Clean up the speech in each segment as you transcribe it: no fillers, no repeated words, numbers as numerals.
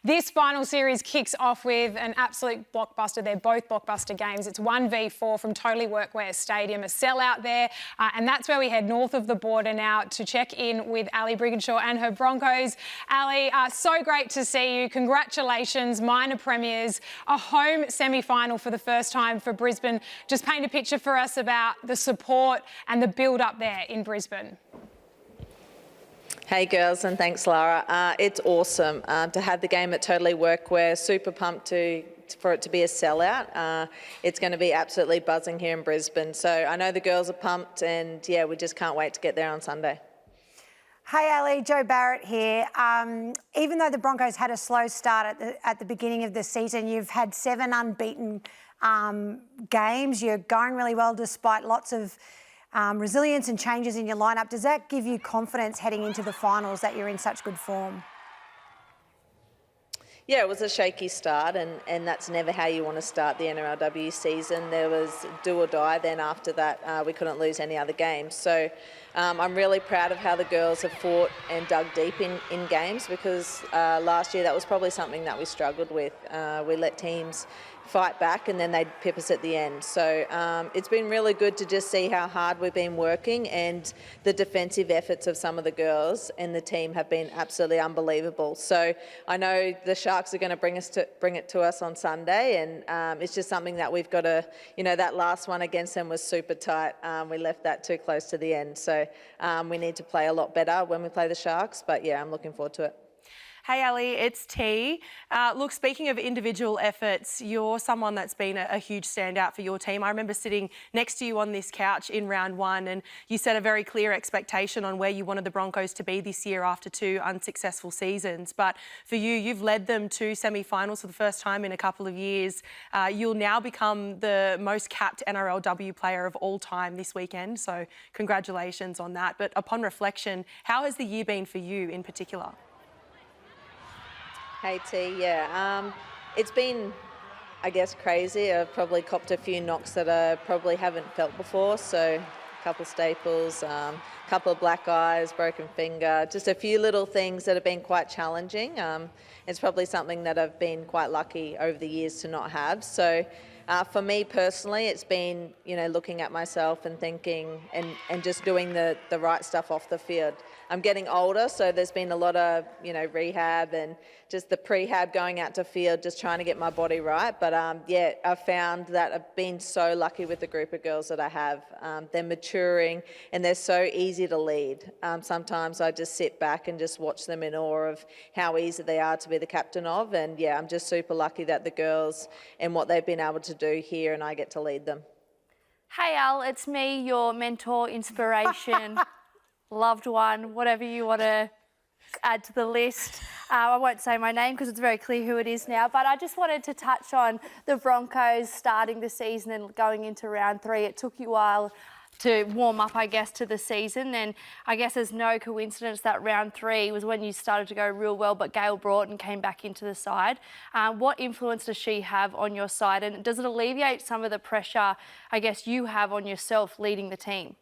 This final series kicks off with an absolute blockbuster. They're both blockbuster games. It's 1v4 from Totally Workwear Stadium, a sellout there. And that's where we head north of the border now to check in with Ali Brigginshaw and her Broncos. Ali, so great to see you. Congratulations, minor premiers, a home semi-final for the first time for Brisbane. Just paint a picture for us about the support and the build-up there in Brisbane. Hey girls, and thanks Lara. It's awesome to have the game at Totally Workwear. Super pumped for it to be a sellout. It's going to be absolutely buzzing here in Brisbane. So I know the girls are pumped, and yeah, we just can't wait to get there on Sunday. Hey Ali, Joe Barrett here. Even though the Broncos had a slow start at the beginning of the season, you've had 7 unbeaten games. You're going really well despite lots of resilience and changes in your lineup. Does that give you confidence heading into the finals that you're in such good form? Yeah, it was a shaky start, and that's never how you want to start the NRLW season. There was do or die. Then after that, we couldn't lose any other games. So I'm really proud of how the girls have fought and dug deep in games, because last year that was probably something that we struggled with. We let teams fight back and then they'd pip us at the end. So it's been really good to just see how hard we've been working, and the defensive efforts of some of the girls and the team have been absolutely unbelievable. So I know the Sharks are going to bring it to us on Sunday, and it's just something that we've got to, that last one against them was super tight. We left that too close to the end. So we need to play a lot better when we play the Sharks, but yeah, I'm looking forward to it. Hey Ali, it's T. Look, speaking of individual efforts, you're someone that's been a huge standout for your team. I remember sitting next to you on this couch in round 1, and you set a very clear expectation on where you wanted the Broncos to be this year after 2 unsuccessful seasons. But for you, you've led them to semi-finals for the first time in a couple of years. You'll now become the most capped NRLW player of all time this weekend, so congratulations on that. But upon reflection, how has the year been for you in particular? Hey T, yeah, it's been, I guess, crazy. I've probably copped a few knocks that I probably haven't felt before. So a couple staples, a couple of black eyes, broken finger, just a few little things that have been quite challenging. It's probably something that I've been quite lucky over the years to not have. So for me personally, it's been, looking at myself and thinking and just doing the right stuff off the field. I'm getting older, so there's been a lot of, rehab and just the prehab going out to field, just trying to get my body right. But yeah, I've found that I've been so lucky with the group of girls that I have. They're maturing and they're so easy to lead. Sometimes I just sit back and just watch them in awe of how easy they are to be the captain of. And yeah, I'm just super lucky that the girls and what they've been able to do here, and I get to lead them. Hey Al, it's me, your mentor, inspiration, loved one, whatever you want to add to the list. I won't say my name because it's very clear who it is now, but I just wanted to touch on the Broncos starting the season and going into round 3. It took you a while to warm up, I guess, to the season, and I guess there's no coincidence that round 3 was when you started to go real well, but Gail Broughton came back into the side. What influence does she have on your side, and does it alleviate some of the pressure, I guess, you have on yourself leading the team?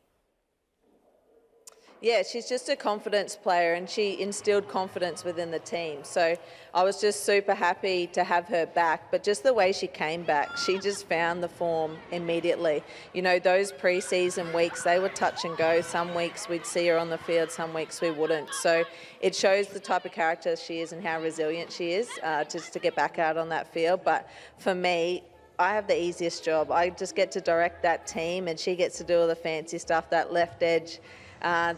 Yeah, she's just a confidence player, and she instilled confidence within the team. So I was just super happy to have her back, but just the way she came back, she just found the form immediately. Those pre-season weeks, they were touch and go. Some weeks we'd see her on the field, some weeks we wouldn't. So it shows the type of character she is and how resilient she is just to get back out on that field. But for me, I have the easiest job. I just get to direct that team, and she gets to do all the fancy stuff, that left edge.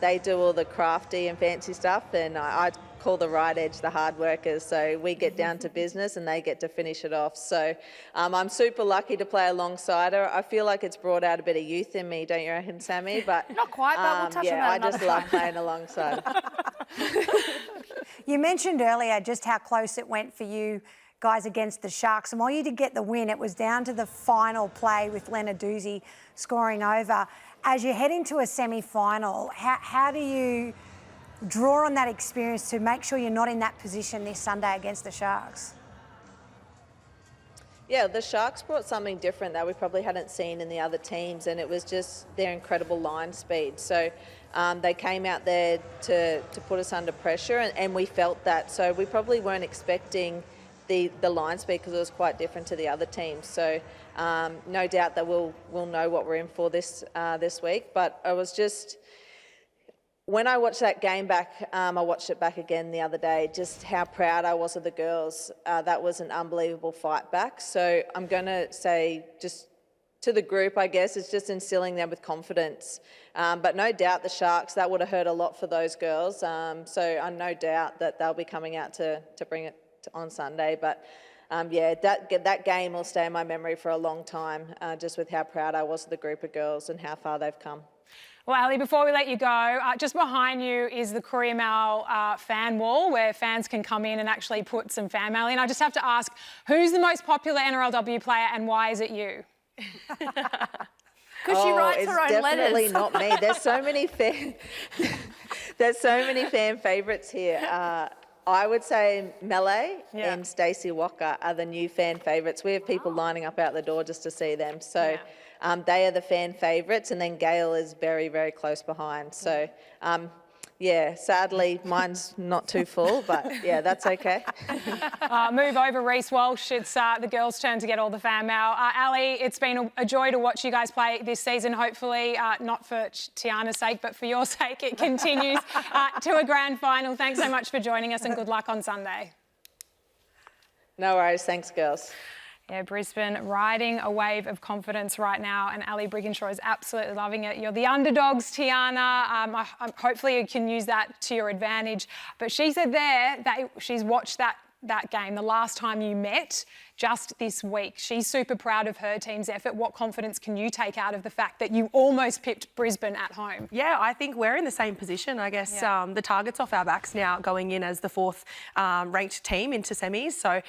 They do all the crafty and fancy stuff, and I call the right edge the hard workers. So we get down to business and they get to finish it off. So I'm super lucky to play alongside her. I feel like it's brought out a bit of youth in me, don't you reckon, Sammy? But not quite, but we'll touch on that I just love playing alongside her. You mentioned earlier just how close it went for you guys against the Sharks, and while you did get the win, it was down to the final play with Lenarduzzi scoring over. As you head into a semi-final, how do you draw on that experience to make sure you're not in that position this Sunday against the Sharks? Yeah, the Sharks brought something different that we probably hadn't seen in the other teams, and it was just their incredible line speed. So they came out there to put us under pressure, and we felt that. So we probably weren't expecting the line speed because it was quite different to the other teams. So no doubt that we'll know what we're in for this week. But I was just... When I watched that game back, I watched it back again the other day, just how proud I was of the girls. That was an unbelievable fight back. So I'm going to say just to the group, I guess, it's just instilling them with confidence. But no doubt the Sharks, that would have hurt a lot for those girls. So I'm no doubt that they'll be coming out to bring it on Sunday. But yeah, that game will stay in my memory for a long time, just with how proud I was of the group of girls and how far they've come. Well, Ali, before we let you go, just behind you is the Courier Mail fan wall where fans can come in and actually put some fan mail in. I just have to ask, who's the most popular NRLW player and why is it you? Because she writes her own letters. It's definitely not me. There's so many fan favourites here. I would say Melee and Stacey Walker are the new fan favourites. We have people lining up out the door just to see them. So they are the fan favourites, and then Gail is very, very close behind. So, yeah, sadly, mine's not too full, but yeah, that's okay. Move over, Reece Walsh. It's the girls' turn to get all the fan mail. Ali, it's been a joy to watch you guys play this season. Hopefully, not for Tiana's sake, but for your sake, it continues to a grand final. Thanks so much for joining us and good luck on Sunday. No worries. Thanks, girls. Yeah, Brisbane riding a wave of confidence right now, and Ali Brigginshaw is absolutely loving it. You're the underdogs, Tiana. Hopefully you can use that to your advantage. But she said there that she's watched that game the last time you met just this week. She's super proud of her team's effort. What confidence can you take out of the fact that you almost pipped Brisbane at home? Yeah, I think we're in the same position. I guess the target's off our backs now going in as the fourth ranked team into semis. So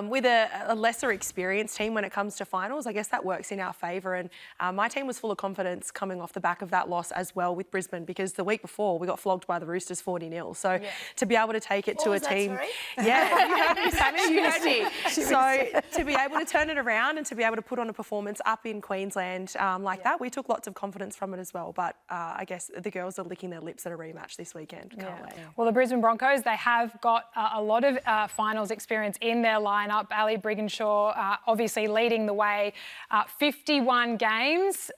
with a lesser experienced team when it comes to finals, I guess that works in our favour. And my team was full of confidence coming off the back of that loss as well with Brisbane, because the week before we got flogged by the Roosters 40-0. So to be able to take it to a team... Yeah, you heard me, Sammy, you heard me. So to be able to turn it around and to be able to put on a performance up in Queensland like that, we took lots of confidence from it as well. But I guess the girls are licking their lips at a rematch this weekend. Can't wait. Well, the Brisbane Broncos, they have got a lot of finals experience in their lineup. Ali Brigginshaw obviously leading the way. 51 games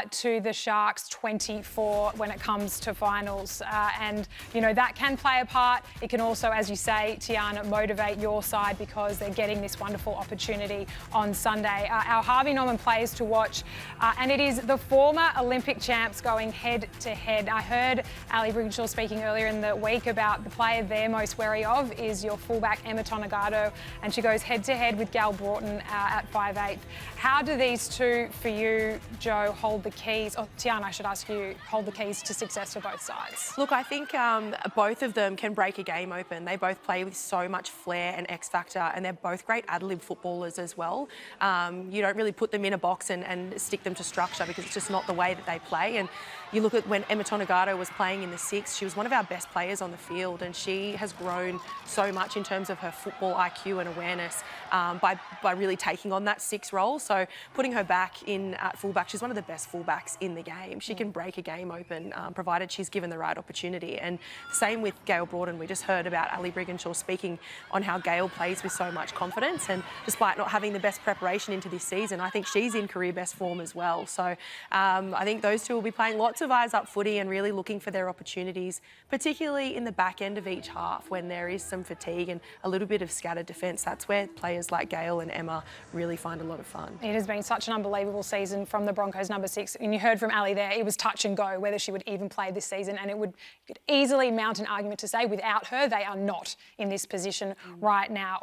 to the Sharks 24 when it comes to finals. And, you know, that can play a part. It can also, as you say, Tiana, motivate your side because they're getting this wonderful opportunity on Sunday. Our Harvey Norman plays to watch, and it is the former Olympic champs going head-to-head. I heard Ali Brigginshaw speaking earlier in the week about the player they're most wary of is your fullback, Emma Tonegado, and she goes head-to-head with Gal Broughton at 5'8". How do these two, for you, Joe, hold the keys, or Tiana, I should ask you, hold the keys to success for both sides? Look, I think both of them can break a game open. They both play with so much flair and X factor, and they're both great ad-lib footballers as well. You don't really put them in a box and stick them to structure because it's just not the way that they play. And you look at when Emma Tonegado was playing in the six, she was one of our best players on the field, and she has grown so much in terms of her football IQ and awareness by really taking on that six role. So putting her back in at fullback, she's one of the best fullbacks in the game. She can break a game open, provided she's given the right opportunity. And the same with Gail Broughton. We just heard about Ali Brigginshaw speaking on how Gail plays with so much confidence, and despite not having the best preparation into this season, I think she's in career best form as well. So I think those two will be playing lots of eyes up footy and really looking for their opportunities, particularly in the back end of each half when there is some fatigue and a little bit of scattered defence. That's where players like Gail and Emma really find a lot of fun. It has been such an unbelievable season from the Broncos number 6. And you heard from Ali there, it was touch and go whether she would even play this season. And you could easily mount an argument to say without her, they are not in this position right now.